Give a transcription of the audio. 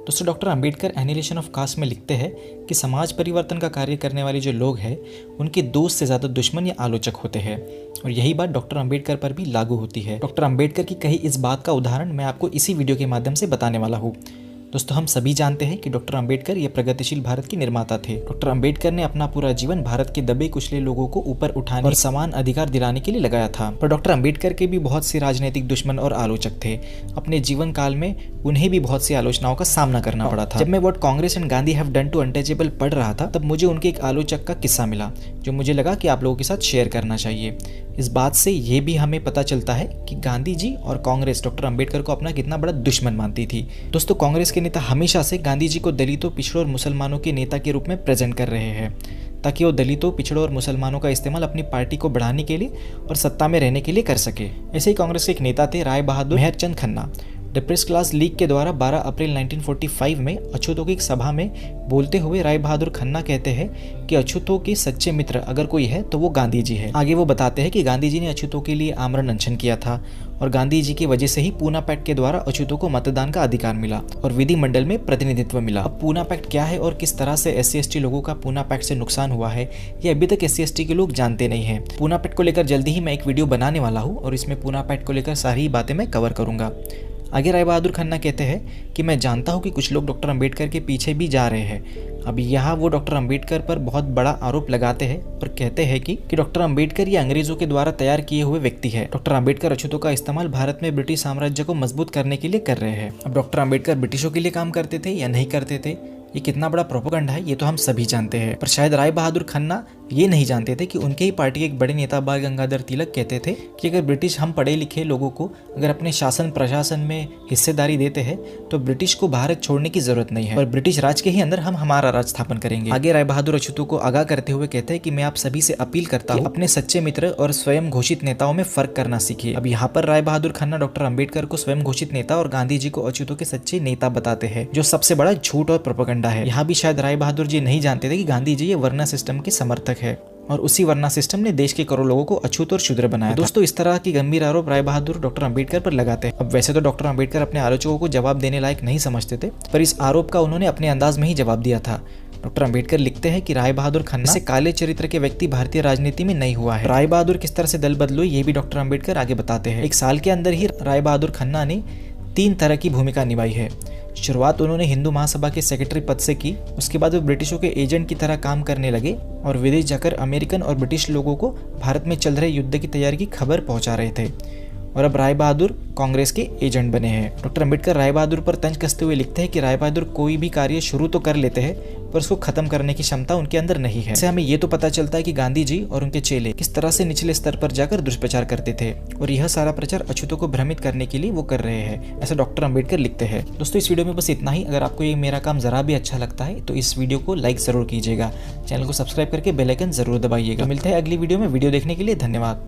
दोस्तों doctor Ambedkar annihilation of caste में लिखते हैं कि समाज परिवर्तन का कार्य करने वाले जो लोग हैं उनके दोस्त से ज़्यादा दुश्मन या आलोचक होते हैं, और यही बात डॉक्टर अंबेडकर पर भी लागू होती है। डॉक्टर अंबेडकर की कही इस बात का उदाहरण मैं आपको इसी वीडियो के माध्यम से बताने वाला हूँ। दोस्तों हम सभी जानते हैं कि डॉक्टर अंबेडकर ये प्रगतिशील भारत के निर्माता थे। डॉक्टर अंबेडकर ने अपना पूरा जीवन भारत के दबे कुचले लोगों को ऊपर उठाने और समान अधिकार दिलाने के लिए लगाया था। पर डॉक्टर अंबेडकर के भी बहुत से राजनीतिक दुश्मन और आलोचक थे। अपने जीवन काल में उन्हें भी बहुत सी आलोचनाओं का सामना करना पड़ा था। जब मैं what Congress and Gandhi have done to untouchable पढ़ रहा था तब मुझे उनके एक आलोचक का किस्सा मिला जो मुझे लगा कि आप लोगों के साथ शेयर करना चाहिए। इस बात से ये भी हमें पता चलता है कि गांधी जी और कांग्रेस डॉक्टर अंबेडकर को अपना कितना बड़ा दुश्मन मानती थी। दोस्तों कांग्रेस के नेता हमेशा से गांधी जी को दलितों, पिछड़ों और मुसलमानों के नेता के रूप में प्रेजेंट कर रहे हैं ताकि वो दलितों, पिछड़ों और मुसलमानों का इस्तेमाल अपनी पार्टी को बढ़ाने के लिए और सत्ता में रहने के लिए कर सके। ऐसे ही कांग्रेस के एक नेता थे Rai Bahadur Meharchand Khanna. Depressed class league के द्वारा 12 अप्रैल 1945 में अछूतों की एक सभा में बोलते हुए राय बहादुर खन्ना कहते हैं कि अछूतों के सच्चे मित्र अगर कोई है तो वो गांधी जी है। आगे वो बताते हैं कि गांधी जी ने अछूतों के लिए आमरण अनशन किया था और गांधी जी की वजह से ही पूना पैक्ट के द्वारा अछूतों को मतदान का अधिकार मिला और विधिमंडल में प्रतिनिधित्व मिला। अब पूना पैक्ट क्या है और किस तरह से SC/ST लोगों का पूना पैक्ट से नुकसान हुआ है ये अभी तक SC/ST के लोग जानते नहीं है। पूना पैक्ट को लेकर जल्दी ही मैं एक वीडियो बनाने वाला हूँ और इसमें पूना पैक्ट को लेकर सारी बातें मैं कवर करूंगा। आगे राय बहादुर खन्ना कहते हैं कि मैं जानता हूं कि कुछ लोग डॉक्टर अंबेडकर के पीछे भी जा रहे हैं। अब यहाँ वो डॉक्टर अंबेडकर पर बहुत बड़ा आरोप लगाते हैं और कहते हैं कि डॉक्टर अंबेडकर ये अंग्रेजों के द्वारा तैयार किए हुए व्यक्ति है। डॉक्टर अंबेडकर अछूतों का इस्तेमाल भारत में ब्रिटिश साम्राज्य को मजबूत करने के लिए कर रहे हैं। अब डॉक्टर अंबेडकर ब्रिटिशों के लिए काम करते थे या नहीं करते थे, ये कितना बड़ा प्रोपेगेंडा है ये तो हम सभी जानते हैं। पर शायद राय बहादुर खन्ना ये नहीं जानते थे कि उनके ही पार्टी के एक बड़े नेता बाल गंगाधर तिलक कहते थे कि अगर ब्रिटिश हम पढ़े लिखे लोगों को अगर अपने शासन प्रशासन में हिस्सेदारी देते हैं तो ब्रिटिश को भारत छोड़ने की जरूरत नहीं है और ब्रिटिश राज के ही अंदर हम हमारा राज स्थापन करेंगे। आगे राय बहादुर अछूतों को आगाह करते हुए कहते हैं कि मैं आप सभी से अपील करता हूँ अपने सच्चे मित्र और स्वयं घोषित नेताओं में फर्क करना सीखिए। अब यहाँ पर राय बहादुर खन्ना डॉक्टर अंबेडकर को स्वयं घोषित नेता और गांधी जी को अछूतों के सच्चे नेता बताते हैं, जो सबसे बड़ा झूठ और प्रोपेगेंडा है। यहाँ भी शायद राय बहादुर जी नहीं जानते थे कि गांधी जी ये वर्ना सिस्टम के समर्थक है और उसी वर्ना सिस्टम ने देश के करोड़ों लोगों को अछूत और शूद्र बनाया। दोस्तों इस तरह की गंभीर आरोप राय बहादुर डॉक्टर अंबेडकर पर लगाते हैं। अब वैसे तो डॉक्टर अंबेडकर अपने आलोचकों को जवाब देने लायक नहीं समझते थे, पर इस आरोप का उन्होंने अपने अंदाज में ही जवाब दिया था। डॉक्टर अंबेडकर लिखते हैं कि राय बहादुर खन्ना से काले चरित्र के व्यक्ति भारतीय राजनीति में नहीं हुआ है। राय बहादुर किस तरह से दल बदलो ये भी डॉक्टर अंबेडकर आगे बताते हैं। एक साल के अंदर ही राय बहादुर खन्ना ने 3 तरह की भूमिका निभाई है। शुरुआत उन्होंने हिंदू महासभा के सेक्रेटरी पद से की, उसके बाद वो ब्रिटिशों के एजेंट की तरह काम करने लगे और विदेश जाकर अमेरिकन और ब्रिटिश लोगों को भारत में चल रहे युद्ध की तैयारी की खबर पहुंचा रहे थे और अब राय बहादुर कांग्रेस के एजेंट बने हैं। डॉक्टर अंबेडकर राय बहादुर पर तंज कसते हुए लिखते हैं कि राय बहादुर कोई भी कार्य शुरू तो कर लेते हैं पर उसको खत्म करने की क्षमता उनके अंदर नहीं है। इससे हमें ये तो पता चलता है कि गांधी जी और उनके चेले किस तरह से निचले स्तर पर जाकर दुष्प्रचार करते थे और यह सारा प्रचार अछूतों को भ्रमित करने के लिए वो कर रहे हैं, ऐसा डॉक्टर अंबेडकर लिखते हैं। दोस्तों इस वीडियो में बस इतना ही। अगर आपको ये मेरा काम जरा भी अच्छा लगता है तो इस वीडियो को लाइक जरूर कीजिएगा, चैनल को सब्सक्राइब करके बेल आइकन जरूर दबाइएगा। मिलते हैं अगली वीडियो में। वीडियो देखने के लिए धन्यवाद।